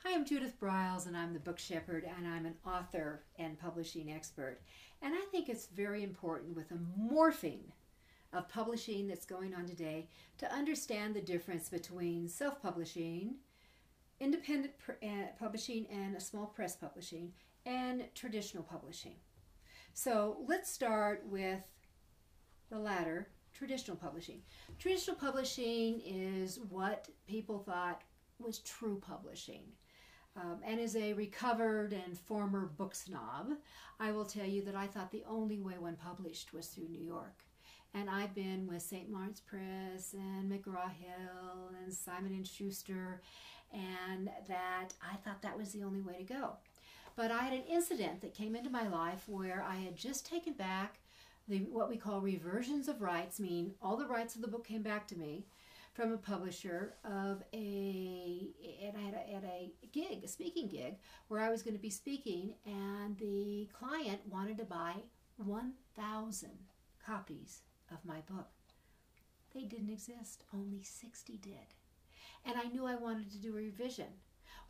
Hi, I'm Judith Briles, and I'm the Book Shepherd, and I'm an author and publishing expert. And I think it's very important with the morphing of publishing that's going on today to understand the difference between self-publishing, independent publishing, and a small press publishing, and traditional publishing. So let's start with the latter, traditional publishing. Traditional publishing is what people thought was true publishing. And as a recovered and former book snob, I will tell you that I thought the only way one published was through New York. And I've been with St. Lawrence Press and McGraw-Hill and Simon & Schuster, and that I thought that was the only way to go. But I had an incident that came into my life where I had just taken back what we call reversions of rights, meaning all the rights of the book came back to me from a publisher and I had a gig, a speaking gig, where I was going to be speaking, and the client wanted to buy 1,000 copies of my book. They didn't exist, only 60 did. And I knew I wanted to do a revision.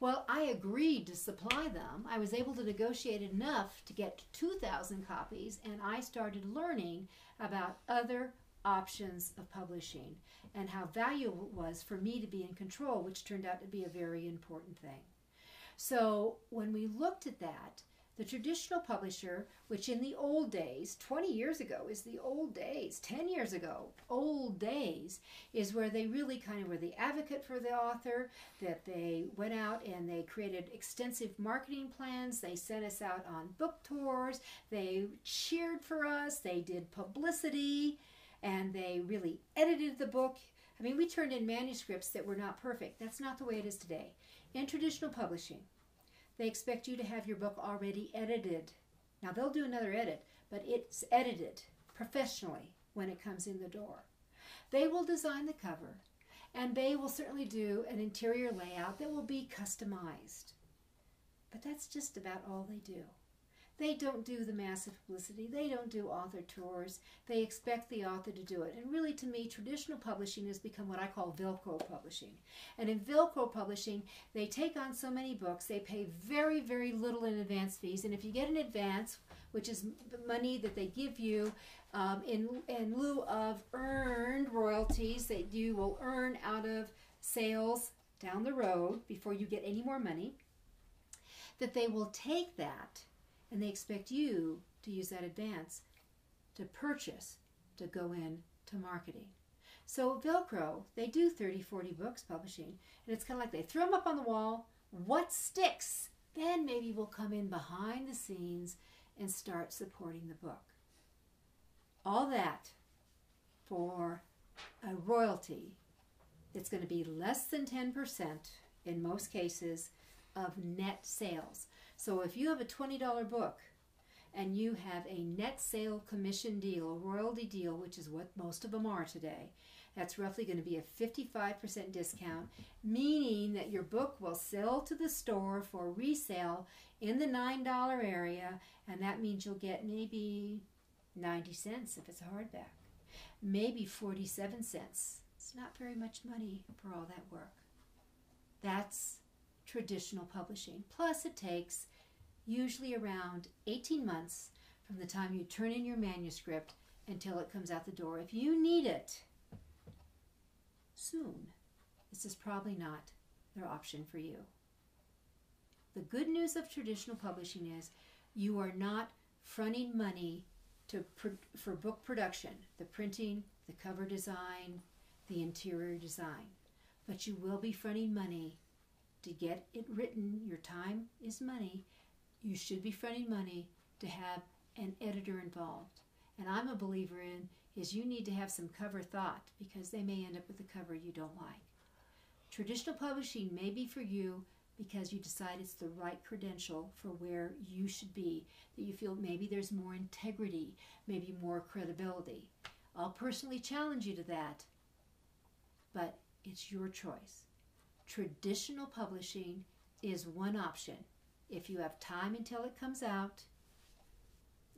Well, I agreed to supply them. I was able to negotiate enough to get 2,000 copies, and I started learning about other options of publishing and how valuable it was for me to be in control, which turned out to be a very important thing. So when we looked at that, the traditional publisher, which in the old days, 20 years ago is the old days, 10 years ago, old days, is where they really kind of were the advocate for the author, that they went out and they created extensive marketing plans, they sent us out on book tours, they cheered for us, they did publicity, and they really edited the book. I mean, we turned in manuscripts that were not perfect. That's not the way it is today. In traditional publishing, they expect you to have your book already edited. Now, they'll do another edit, but it's edited professionally when it comes in the door. They will design the cover, and they will certainly do an interior layout that will be customized. But that's just about all they do. They don't do the massive publicity. They don't do author tours. They expect the author to do it. And really, to me, traditional publishing has become what I call velcro publishing. And in velcro publishing, they take on so many books. They pay very, very little in advance fees. And if you get an advance, which is money that they give you in lieu of earned royalties that you will earn out of sales down the road before you get any more money, that they will take that and they expect you to use that advance to purchase, to go in to marketing. So Velcro, they do 30, 40 books publishing, and it's kind of like they throw them up on the wall. What sticks? Then maybe we'll come in behind the scenes and start supporting the book. All that for a royalty that's going to be less than 10% in most cases of net sales. So if you have a $20 book and you have a net sale commission deal, a royalty deal, which is what most of them are today, that's roughly going to be a 55% discount, meaning that your book will sell to the store for resale in the $9 area, and that means you'll get maybe 90 cents if it's a hardback, maybe 47 cents. It's not very much money for all that work. That's traditional publishing. Plus, it takes usually around 18 months from the time you turn in your manuscript until it comes out the door. If you need it soon, this is probably not their option for you. The good news of traditional publishing is you are not fronting money for book production, the printing, the cover design, the interior design, but you will be fronting money to get it written. Your time is money. You should be fronting money to have an editor involved. And I'm a believer in is you need to have some cover thought, because they may end up with a cover you don't like. Traditional publishing may be for you because you decide it's the right credential for where you should be, that you feel maybe there's more integrity, maybe more credibility. I'll personally challenge you to that, but it's your choice. Traditional publishing is one option if you have time until it comes out,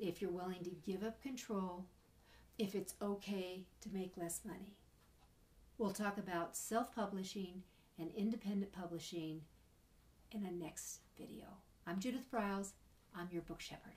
if you're willing to give up control, if it's okay to make less money. We'll talk about self-publishing and independent publishing in the next video. I'm Judith Browse. I'm your book shepherd.